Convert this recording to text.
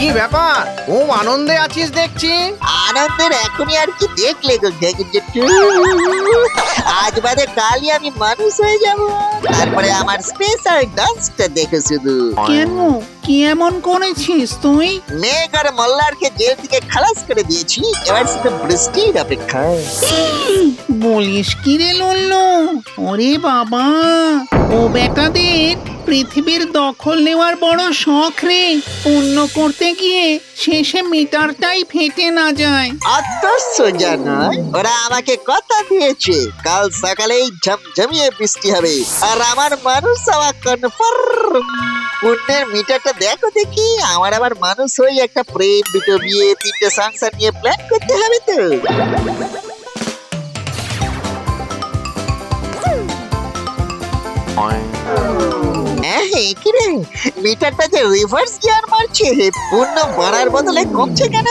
কি ব্যাপার, খুব আনন্দে আছিস দেখছি। আনন্দের এখনই আর কি দেখলে গো জেঠু? আজ বাদে কালই আমি মানুষ হয়ে যাব। তারপরে আমার স্পেশাল ডান্সটা দেখো শুধু। কেন, কি এমন করেছিস তুই? মেঘ আর মল্লারকে জেল থেকে খালাস করে দিয়েছি, এবার শুধু বৃষ্টির অপেক্ষা। বলিস কি রে লল্লু? ওরে বাবা, ও বেটাদের পৃথিবীর দখল নেওয়ার বড় শখ রে। পূর্ণ করতে গিয়ে শেষে মিটারটাই ফেটে না যায়। অত সোজা নয়, ওরা আমাকে কথা দিয়েছে কাল সকালেই ঝমঝমিয়ে বৃষ্টি হবে, আর আমার মানুষ হওয়া কনফার্ম। পুণ্যের মিটারটা দেখো দেখি, আমার আবার মানুষ হয়ে একটা প্রেম, দুটো বিয়ে, তিনটে সংসার নিয়ে প্ল্যান করতে হবে তো। হ্যাঁ, কি রে, মিটারটা যে রিভার্স গিয়ার মারছে, পূর্ণ বাড়ার বদলে কমছে কেন?